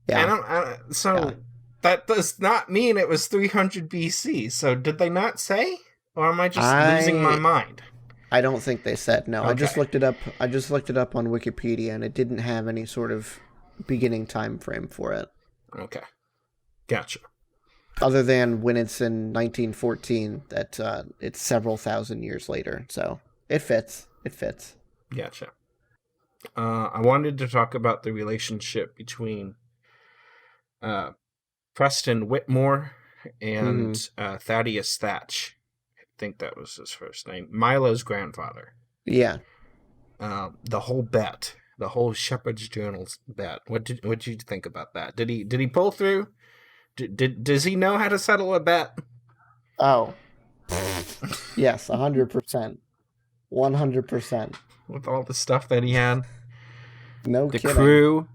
that. Yeah. That does not mean it was 300 BC. So did they not say? Or am I just losing my mind? I don't think they said. No, Okay. I just looked it up. I just looked it up on Wikipedia, and it didn't have any sort of beginning time frame for it, Okay. Gotcha. other than when it's in 1914. That it's several thousand years later. So it fits. It fits. Gotcha. I wanted to talk about the relationship between Preston Whitmore and Thaddeus Thatch. I think that was his first name. Milo's grandfather. Yeah. The whole bet, the whole Shepherd's Journals bet. What did you think about that? Did he pull through? Does he know how to settle a bet? Oh. Yes, 100%. 100%. With all the stuff that he had. No The kidding. crew.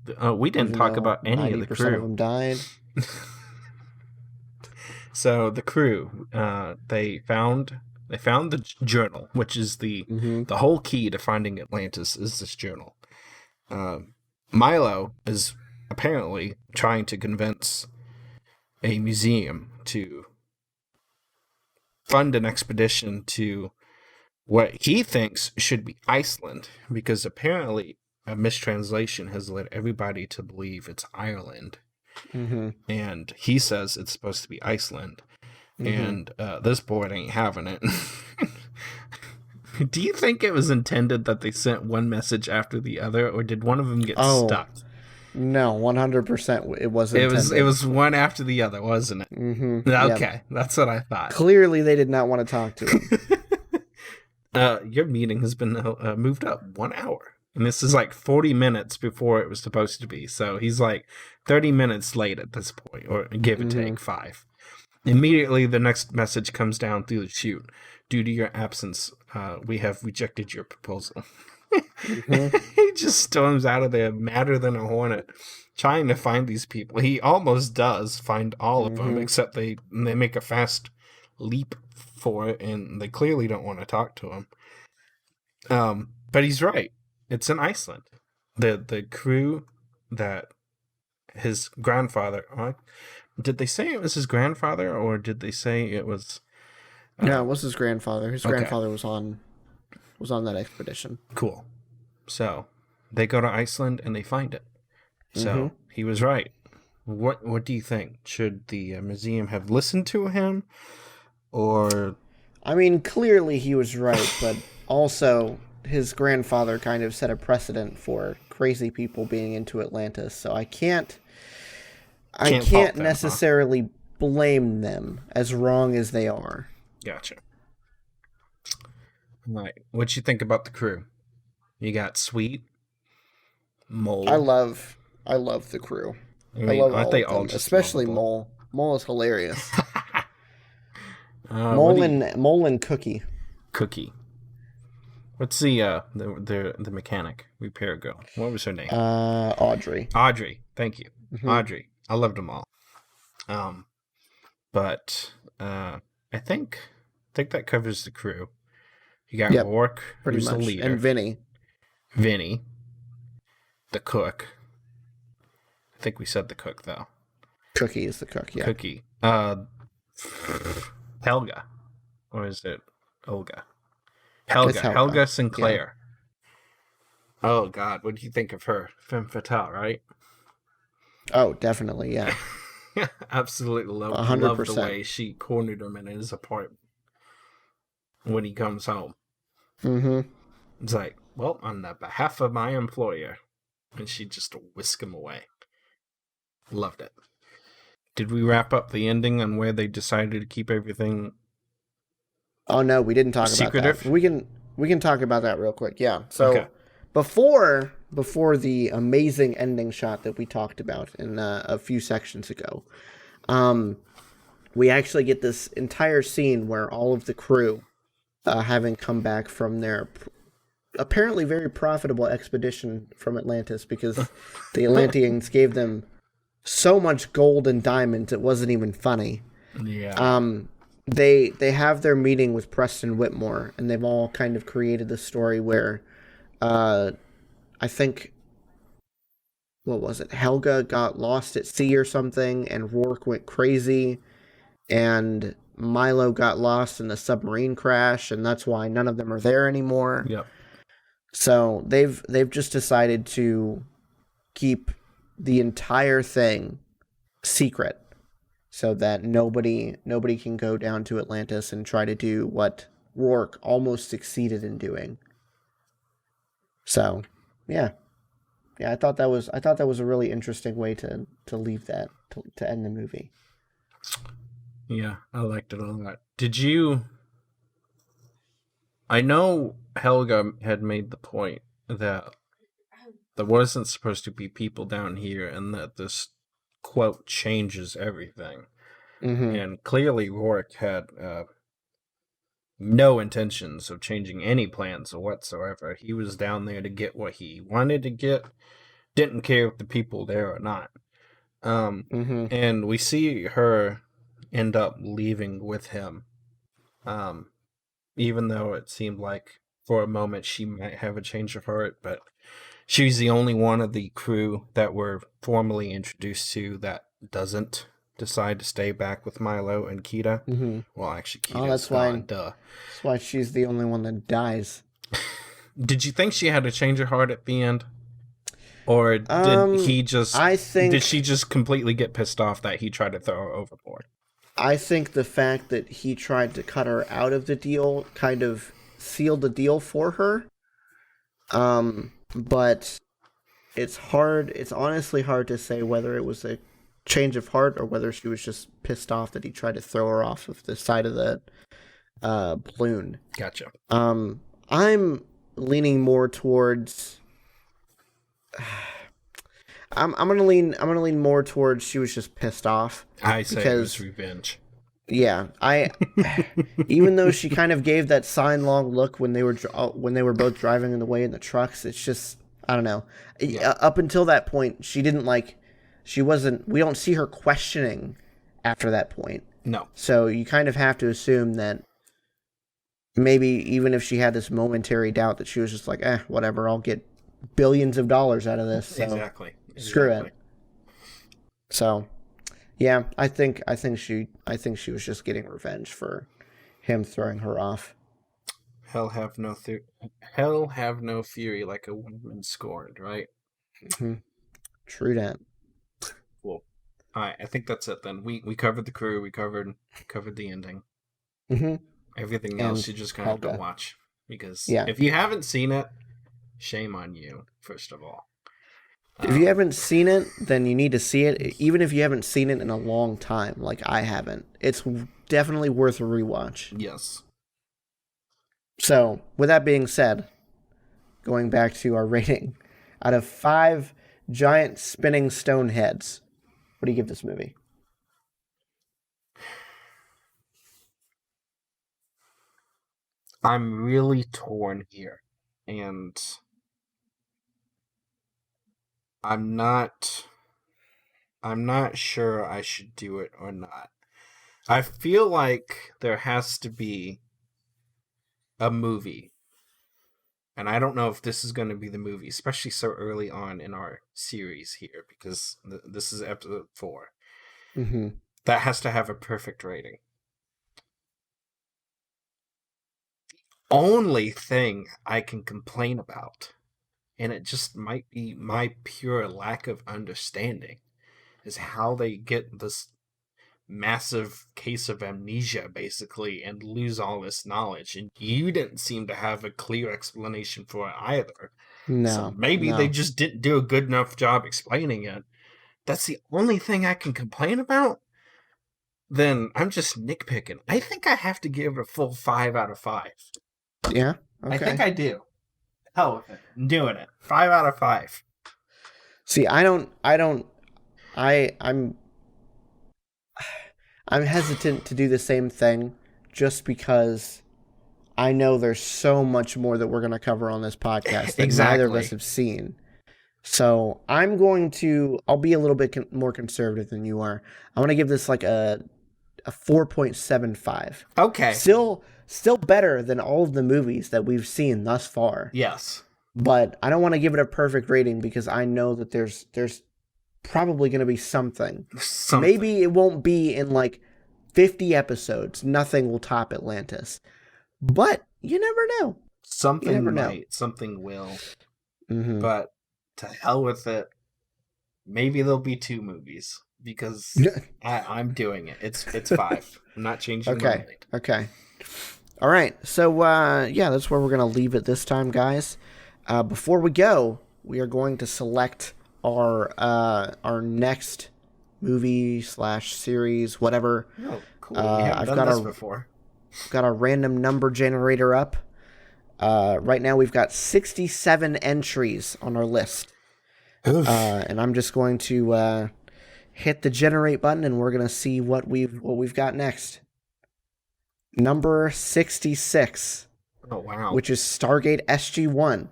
We didn't Even talk though about any of the 90% crew. of them died. So the crew, they found the journal, which is the whole key to finding Atlantis is this journal. Milo is apparently trying to convince a museum to fund an expedition to what he thinks should be Iceland, because apparently a mistranslation has led everybody to believe it's Ireland. And he says it's supposed to be Iceland. And this board ain't having it. Do you think it was intended that they sent one message after the other, or did one of them get stuck? No, 100% it wasn't intended. It was one after the other, wasn't it? Okay, that's what I thought. Clearly they did not want to talk to him. Your meeting has been moved up 1 hour. And this is like 40 minutes before it was supposed to be. So he's like 30 minutes late at this point, or give or take 5. Immediately, the next message comes down through the chute. Due to your absence, we have rejected your proposal. He just storms out of there madder than a hornet, trying to find these people. He almost does find all of them, except they make a fast leap for it, and they clearly don't want to talk to him. But he's right. It's in Iceland. The crew that his grandfather... did they say it was his grandfather, or did they say it was... No, it was his grandfather. His grandfather was on that expedition. Cool. So, they go to Iceland, and they find it. So, he was right. What do you think? Should the museum have listened to him, or... I mean, clearly he was right, but also... his grandfather kind of set a precedent for crazy people being into Atlantis, so I can't necessarily blame them as wrong as they are. Gotcha. All right. What you think about the crew? You got Sweet, Mole. I love the crew. I mean, I love aren't all they of them, all just especially lovable? Mole. Mole is hilarious. Mole Mole and Cookie. Cookie. What's the mechanic repair girl? What was her name? Audrey. Audrey. Thank you, Audrey. I loved them all. But I think that covers the crew. You got Rourke, Pretty who's much. the leader, And Vinny, the cook. I think we said the cook though. Cookie is the cook. Yeah. Cookie. Helga, or is it Olga? Helga Sinclair. Yeah. Oh God, what do you think of her? Femme fatale, right? Oh, definitely, yeah. Absolutely love the way she cornered him in his apartment when he comes home. It's like, well, on the behalf of my employer, and she just whisked him away. Loved it. Did we wrap up the ending on where they decided to keep everything? Oh no, we didn't talk secretive? about that. We can talk about that real quick. Yeah. So before the amazing ending shot that we talked about in a few sections ago, we actually get this entire scene where all of the crew, having come back from their apparently very profitable expedition from Atlantis, because the Atlanteans gave them so much gold and diamonds it wasn't even funny. Yeah. They have their meeting with Preston Whitmore, and they've all kind of created this story where, I think, what was it? Helga got lost at sea or something, and Rourke went crazy, and Milo got lost in the submarine crash, and that's why none of them are there anymore. Yep. So they've just decided to keep the entire thing secret, so that nobody can go down to Atlantis and try to do what Rourke almost succeeded in doing. So, yeah, I thought that was a really interesting way to leave that to end the movie. Yeah, I liked it a lot. Did you? I know Helga had made the point that there wasn't supposed to be people down here, and that this quote changes everything. Mm-hmm. And clearly, Rourke had no intentions of changing any plans whatsoever. He was down there to get what he wanted to get. Didn't care if the people there or not. And we see her end up leaving with him. Even though it seemed like for a moment she might have a change of heart, but she's the only one of the crew that we're formally introduced to that doesn't decide to stay back with Milo and Kita. Mm-hmm. Well, actually, Kita's that's gone. why. Duh. That's why she's the only one that dies. Did you think she had a change of heart at the end? Or did he just... Did she just completely get pissed off that he tried to throw her overboard? I think the fact that he tried to cut her out of the deal kind of sealed the deal for her. But it's hard. It's honestly hard to say whether it was a change of heart or whether she was just pissed off that he tried to throw her off of the side of the balloon. Gotcha. I'm leaning more towards. I'm gonna lean more towards she was just pissed off. I say it was revenge. Yeah, even though she kind of gave that sidelong look when they were both driving in the way in the trucks, it's just, I don't know. Yeah. Up until that point, we don't see her questioning after that point. No. So you kind of have to assume that maybe even if she had this momentary doubt, that she was just like, whatever, I'll get billions of dollars out of this. So Exactly. Screw it. So, yeah, I think she was just getting revenge for him throwing her off. Hell have no fury like a woman scorned, right? Mm-hmm. True that. Cool. All right, I think that's it then. We covered the crew. We covered the ending. Mm-hmm. Everything else you just kind of have to watch, because if you haven't seen it, shame on you. First of all. If you haven't seen it, then you need to see it, even if you haven't seen it in a long time, like I haven't. It's definitely worth a rewatch. Yes. So, with that being said, going back to our rating, out of 5 giant spinning stone heads, what do you give this movie? I'm really torn here, and I'm not sure I should do it or not. I feel like there has to be a movie. And I don't know if this is going to be the movie, especially so early on in our series here, because this is episode 4. Mm-hmm. That has to have a perfect rating. The only thing I can complain about, and it just might be my pure lack of understanding, is how they get this massive case of amnesia, basically, and lose all this knowledge. And you didn't seem to have a clear explanation for it either. No. So maybe they just didn't do a good enough job explaining it. That's the only thing I can complain about? Then I'm just nitpicking. I think I have to give it a full 5 out of 5. Yeah? Okay. I think I do. Hell with it. I'm doing it. 5 out of 5. See, I'm hesitant to do the same thing just because I know there's so much more that we're going to cover on this podcast that neither of us have seen. So I'll be a little bit more conservative than you are. I want to give this like a 4.75. Okay. Still better than all of the movies that we've seen thus far. Yes. But I don't want to give it a perfect rating because I know that there's probably going to be something. Maybe it won't be in like 50 episodes, nothing will top Atlantis. But you never know. Something never know. might, something will. Mm-hmm. But to hell with it. Maybe there'll be 2 movies because I'm doing it. It's 5. I'm not changing my mind. Okay. All right. So that's where we're gonna leave it this time, guys. Before we go, we are going to select our next movie / series, whatever. Oh, cool. We haven't done this before. Got our random number generator up. Right now we've got 67 entries on our list. And I'm just going to hit the generate button, and we're gonna see what we've got next. Number 66. Oh wow! Which is Stargate SG-1.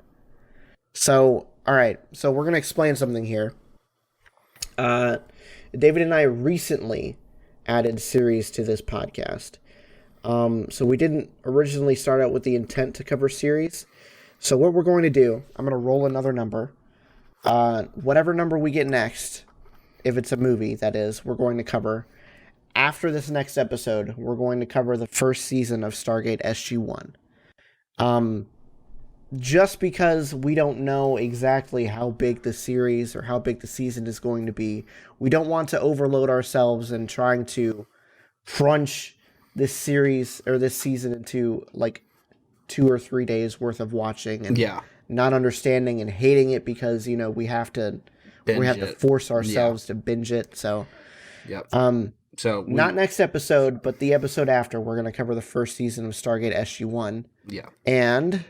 So, all right. So we're gonna explain something here. David and I recently added series to this podcast. So we didn't originally start out with the intent to cover series. So what we're going to do, I'm going to roll another number. Whatever number we get next, if it's a movie, that is, we're going to cover. After this next episode, we're going to cover the first season of Stargate SG-1. Just because we don't know exactly how big the series or how big the season is going to be, we don't want to overload ourselves in trying to crunch this series or this season into like 2 or 3 days worth of watching and not understanding and hating it because, you know, we have to force ourselves to binge it. So, so not next episode, but the episode after, we're going to cover the first season of Stargate SG-1. Yeah. And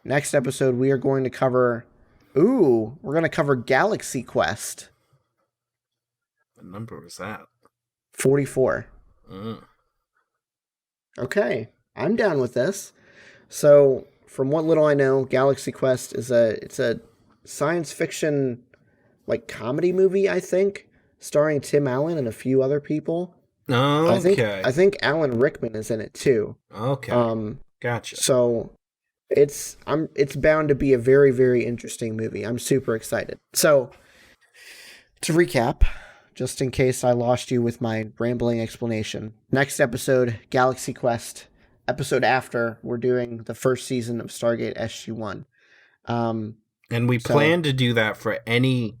next episode, we are going to cover, we're going to cover Galaxy Quest. What number was that? 44. Okay, I'm down with this. So, from what little I know, Galaxy Quest is a science fiction like comedy movie, I think, starring Tim Allen and a few other people. Oh, okay. I think Alan Rickman is in it too. Okay. Gotcha. So it's bound to be a very, very interesting movie. I'm super excited. So to recap, just in case I lost you with my rambling explanation, next episode, Galaxy Quest. Episode after, we're doing the first season of Stargate SG-1. And we plan to do that for any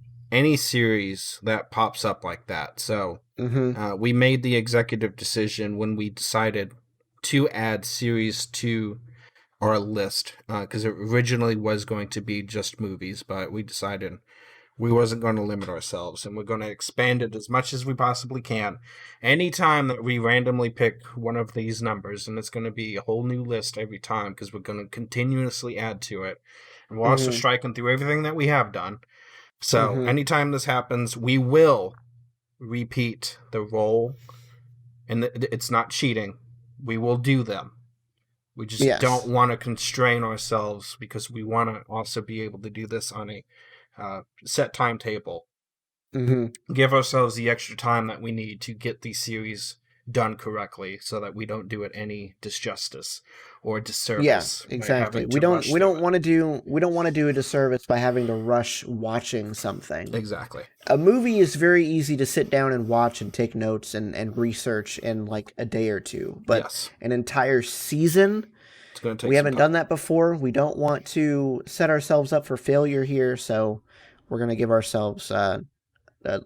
series that pops up like that. So we made the executive decision when we decided to add series to our list, because it originally was going to be just movies, but we decided we wasn't going to limit ourselves, and we're going to expand it as much as we possibly can. Anytime that we randomly pick one of these numbers, and it's going to be a whole new list every time because we're going to continuously add to it. And we're also striking through everything that we have done. So anytime this happens, we will repeat the roll. And it's not cheating. We will do them. We just don't want to constrain ourselves because we want to also be able to do this on a set timetable. Give ourselves the extra time that we need to get these series done correctly, so that we don't do it any disjustice or disservice. Yeah, exactly. We don't want to do a disservice by having to rush watching something. Exactly. A movie is very easy to sit down and watch and take notes and research in like a day or two. But an entire season, it's going to take we haven't done that before. We don't want to set ourselves up for failure here, so we're going to give ourselves a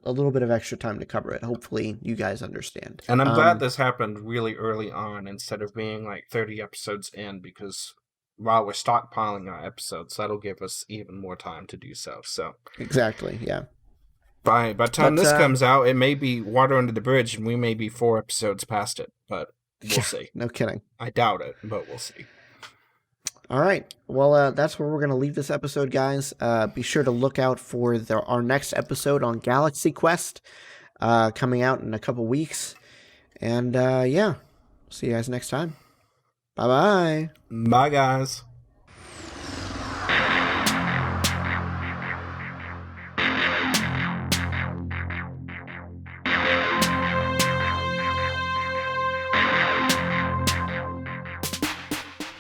little bit of extra time to cover it. Hopefully you guys understand. And I'm glad this happened really early on instead of being like 30 episodes in, because while we're stockpiling our episodes, that'll give us even more time to do so. So exactly, yeah. By the time this comes out, it may be water under the bridge, and we may be 4 episodes past it, but we'll see. No kidding. I doubt it, but we'll see. All right. Well, that's where we're going to leave this episode, guys. Be sure to look out for our next episode on Galaxy Quest coming out in a couple weeks. And, see you guys next time. Bye-bye. Bye, guys.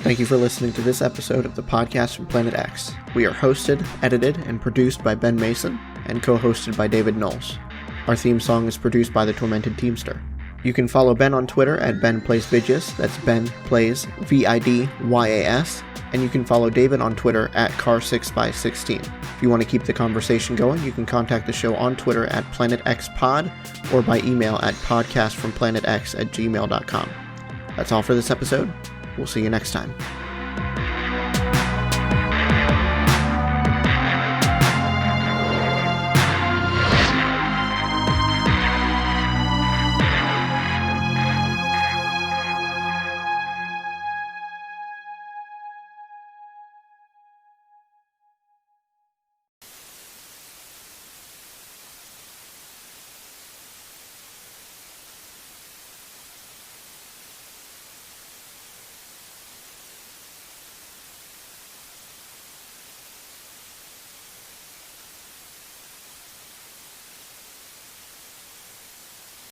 Thank you for listening to this episode of the podcast from Planet X. We are hosted, edited, and produced by Ben Mason and co-hosted by David Knowles. Our theme song is produced by the Tormented Teamster. You can follow Ben on Twitter at BenPlaysVidyaS. That's Ben Plays VIDYAS. And you can follow David on Twitter at Car6x16. If you want to keep the conversation going, you can contact the show on Twitter at PlanetXPod or by email at podcastfromplanetx@gmail.com. That's all for this episode. We'll see you next time.